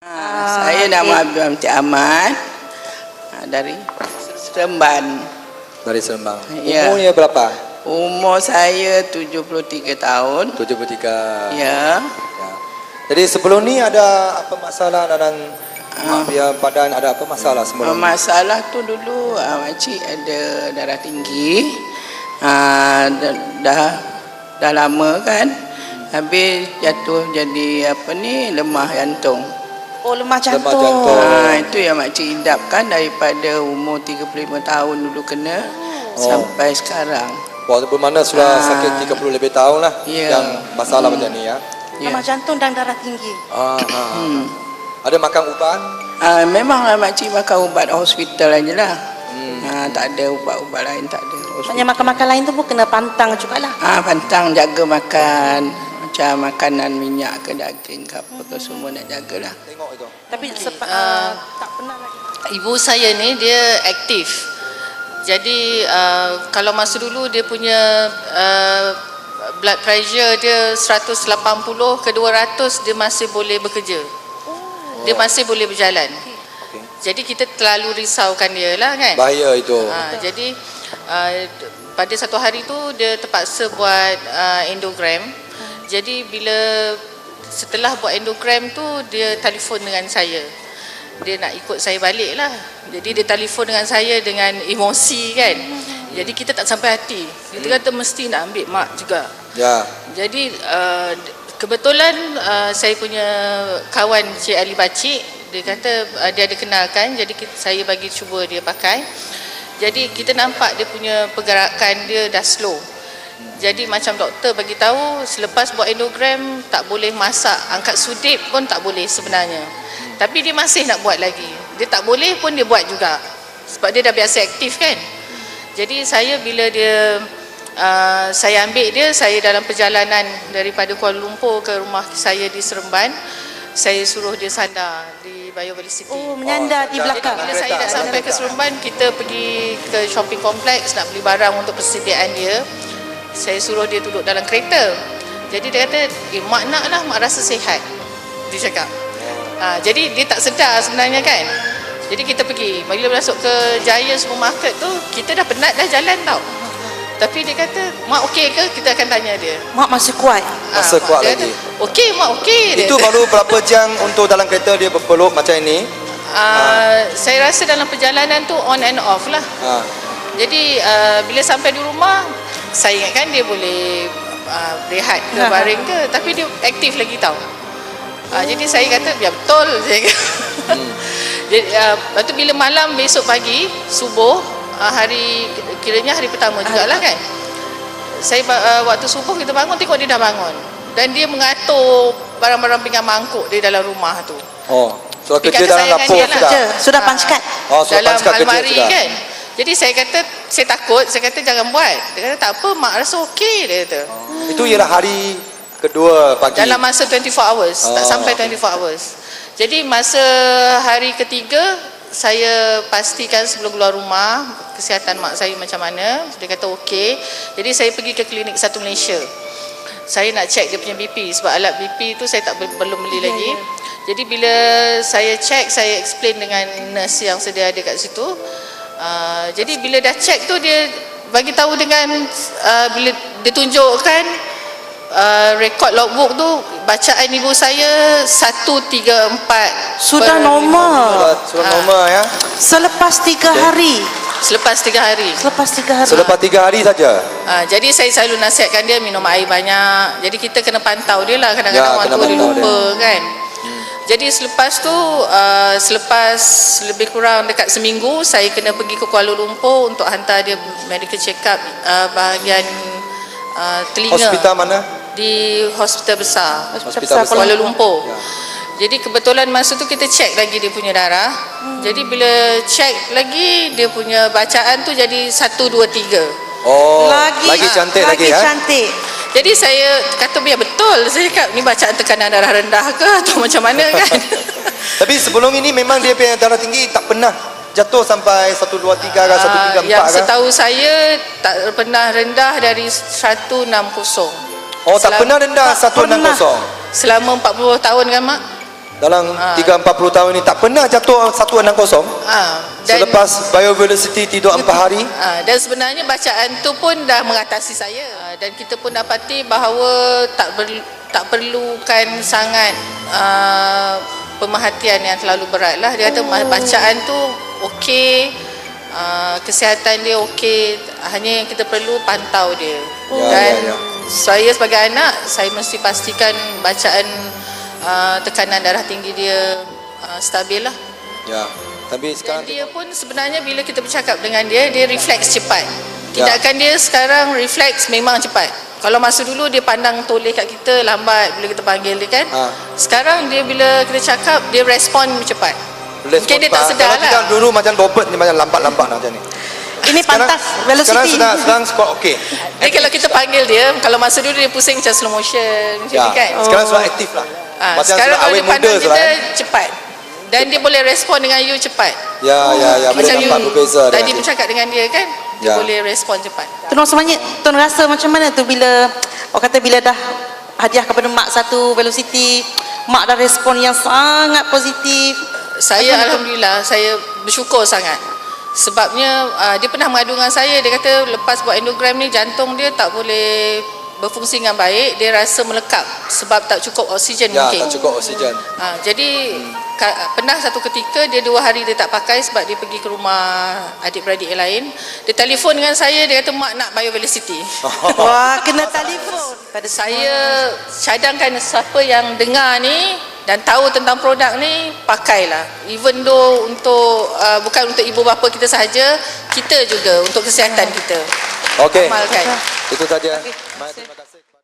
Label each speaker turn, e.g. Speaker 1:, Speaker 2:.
Speaker 1: Saya nama Abdul Ahmad dari Seremban.
Speaker 2: Dari Seremban.
Speaker 1: Ya.
Speaker 2: Umurnya berapa?
Speaker 1: Umur saya 73 tahun.
Speaker 2: 73.
Speaker 1: Ya.
Speaker 2: Ya. Jadi sebelum ni ada apa masalah dalam biar badan, ada apa masalah sebelum ni?
Speaker 1: Masalah tu dulu makcik ada darah tinggi. Dah lama kan. Habis jatuh jadi lemah jantung.
Speaker 3: Oh, lemah jantung.
Speaker 2: Lemah jantung.
Speaker 1: Itu yang makcik hidapkan daripada umur 35 tahun dulu kena sampai sekarang.
Speaker 2: Wah, bermakna sudah sakit 30 lebih tahun lah yang masalah macam ni ya.
Speaker 3: Lemah jantung dan darah tinggi.
Speaker 2: Ada makan ubat?
Speaker 1: Memanglah makcik makan ubat hospital aja lah. Tak ada ubat-ubat lain, tak ada.
Speaker 3: Banyak makan-makan lain tu pun kena pantang jugalah.
Speaker 1: Pantang jaga makan. Macam makanan minyak ke daging ke apa ke semua nak jagalah.
Speaker 2: Tengok itu.
Speaker 3: Tapi tak pernah lagi.
Speaker 4: Ibu saya ni dia aktif. Jadi kalau masa dulu dia punya blood pressure dia 180 ke 200, dia masih boleh bekerja. Dia masih boleh berjalan. Jadi kita terlalu risaukan dia lah kan.
Speaker 2: Bahaya itu.
Speaker 4: Jadi pada satu hari tu dia terpaksa buat endogram. Jadi bila setelah buat endogram tu dia telefon dengan saya. Dia nak ikut saya balik lah. Jadi dia telefon dengan saya dengan emosi kan. Jadi kita tak sampai hati. Dia kata mesti nak ambil mak juga.
Speaker 2: Ya.
Speaker 4: Jadi kebetulan saya punya kawan Cik Ali Bacik, dia kata dia ada kenalkan, jadi saya bagi cuba dia pakai. Jadi kita nampak dia punya pergerakan dia dah slow. Jadi macam doktor bagi tahu selepas buat endogram tak boleh masak, angkat sudip pun tak boleh sebenarnya. Tapi dia masih nak buat lagi. Dia tak boleh pun dia buat juga. Sebab dia dah biasa aktif kan. Jadi saya bila dia saya ambil dia, saya dalam perjalanan daripada Kuala Lumpur ke rumah saya di Seremban, saya suruh dia sandar di Bayou Valley City.
Speaker 3: Oh, menyandar di belakang.
Speaker 4: Bila saya dah sampai ke Seremban, kita pergi ke shopping kompleks nak beli barang untuk persediaan dia. Saya suruh dia duduk dalam kereta. Jadi dia kata, mak nak lah, mak rasa sihat. Dia cakap. Jadi dia tak sedar sebenarnya kan. Jadi kita pergi. Bila masuk ke Jaya Supermarket tu, kita dah penat dah jalan tau. Tapi dia kata, mak okey ke? Kita akan tanya dia.
Speaker 3: Mak masih kuat.
Speaker 2: Masa kuat lagi.
Speaker 4: Okey, mak okey.
Speaker 2: Itu baru berapa jam untuk dalam kereta dia berpeluk macam ini?
Speaker 4: Saya rasa dalam perjalanan tu on and off lah. Jadi bila sampai di rumah, saya ingatkan dia boleh rehat ke baring ke, tapi dia aktif lagi tau. Jadi saya kata biar betul saya kata. Jadi lepas tu bila malam besok pagi subuh, kiranya hari pertama jugalah kan, saya waktu subuh kita bangun, tengok dia dah bangun dan dia mengatur barang-barang pinggan mangkuk dia dalam rumah tu.
Speaker 2: So kerja dalam dapur
Speaker 3: Sudah punch card.
Speaker 2: Sudah
Speaker 4: dalam
Speaker 2: punch card kerja
Speaker 4: almari
Speaker 2: sudah.
Speaker 4: kan. Jadi saya kata, saya takut, saya kata jangan buat. Dia kata tak apa, mak rasa okey, dia kata.
Speaker 2: Itu ialah hari kedua pagi.
Speaker 4: Dalam masa 24 hours, tak sampai 24 hours. Jadi masa hari ketiga, saya pastikan sebelum keluar rumah, kesihatan mak saya macam mana. Dia kata okey. Jadi saya pergi ke klinik Satu Malaysia. Saya nak check dia punya BP, sebab alat BP tu saya belum beli lagi. Jadi bila saya check, saya explain dengan nurse yang sedia ada kat situ. Jadi bila dah check tu, dia bagi tahu dengan bila dia tunjukkan rekod logbook tu, bacaan ibu saya 134.
Speaker 3: Sudah normal.
Speaker 2: Sudah normal ya.
Speaker 3: Selepas 3 hari.
Speaker 4: Selepas 3 hari.
Speaker 2: Selepas 3 hari saja.
Speaker 4: Jadi saya selalu nasihatkan dia minum air banyak. Jadi kita kena pantau dia lah, kadang-kadang waktu dia lupa kan. Jadi selepas tu, selepas lebih kurang dekat seminggu, saya kena pergi ke Kuala Lumpur untuk hantar dia medical check up bahagian telinga.
Speaker 2: Hospital mana?
Speaker 4: Di hospital besar.
Speaker 3: Hospital besar
Speaker 4: Kuala Lumpur. Jadi kebetulan masa tu kita check lagi dia punya darah. Jadi bila check lagi, dia punya bacaan tu jadi 123.
Speaker 2: Lagi cantik lagi ya.
Speaker 3: Cantik.
Speaker 4: Jadi saya kata biar betul. Saya cakap ni bacaan tekanan darah rendah ke atau macam mana kan.
Speaker 2: Tapi sebelum ini memang dia punya darah tinggi tak pernah jatuh sampai 123 ke 134
Speaker 4: yang
Speaker 2: ke?
Speaker 4: setahu saya tak pernah rendah dari 160.
Speaker 2: Tak pernah rendah 160.
Speaker 4: Selama 40 tahun kan mak?
Speaker 2: dalam 3-40 tahun ini tak pernah jatuh 160 selepas Biovelocity tidur 4 hari.
Speaker 4: Dan sebenarnya bacaan tu pun dah mengatasi saya, dan kita pun dapati bahawa tak perlukan sangat pemerhatian yang terlalu berat lah. Dia kata bacaan tu okey, kesihatan dia okey, hanya yang kita perlu pantau dia. Saya sebagai anak, saya mesti pastikan bacaan tekanan darah tinggi dia stabil lah.
Speaker 2: Ya, tapi sekarang
Speaker 4: dan dia pun sebenarnya bila kita bercakap dengan dia, dia refleks cepat. Tindakan dia sekarang refleks memang cepat. Kalau masa dulu dia pandang toleh kat kita, lambat bila kita panggil dia kan. Sekarang dia bila kita cakap, dia respon cepat. Mungkin dia tak sedar lah.
Speaker 2: Kalau dulu macam Robert ni macam lambat-lambat macam ni.
Speaker 3: Ini pantas velocity.
Speaker 2: Sekarang sedang squat okey.
Speaker 4: Dia kalau kita panggil dia, kalau masa dulu dia pusing macam slow motion macam ni kan.
Speaker 2: Sekarang sudah aktif lah. Macam
Speaker 4: sekarang kalau dia pandang kita cepat, dan dia boleh respon dengan you cepat.
Speaker 2: Ya, boleh
Speaker 4: macam
Speaker 2: nampak
Speaker 4: you
Speaker 2: berbeza
Speaker 4: tadi bercakap dengan dia kan, dia boleh respon cepat.
Speaker 3: Tun sebenarnya Tun rasa macam mana tu bila orang kata bila dah hadiah kepada mak satu velocity, mak dah respon yang sangat positif.
Speaker 4: Saya alhamdulillah, saya bersyukur sangat. Sebabnya dia pernah mengadu dengan saya, dia kata lepas buat endogram ni jantung dia tak boleh berfungsi dengan baik, dia rasa melekap sebab tak cukup oksigen mungkin.
Speaker 2: Tak cukup oksigen.
Speaker 4: Jadi pernah satu ketika dia 2 hari dia tak pakai sebab dia pergi ke rumah adik-beradik yang lain. Dia telefon dengan saya, dia kata mak nak Biovelocity.
Speaker 3: Wah, kena telefon.
Speaker 4: Pada saya cadangkan siapa yang dengar ni dan tahu tentang produk ni, pakailah. Even though untuk bukan untuk ibu bapa kita sahaja, kita juga untuk kesihatan kita.
Speaker 2: Okey.
Speaker 4: Amalkan.
Speaker 2: Itu saja. Terima kasih.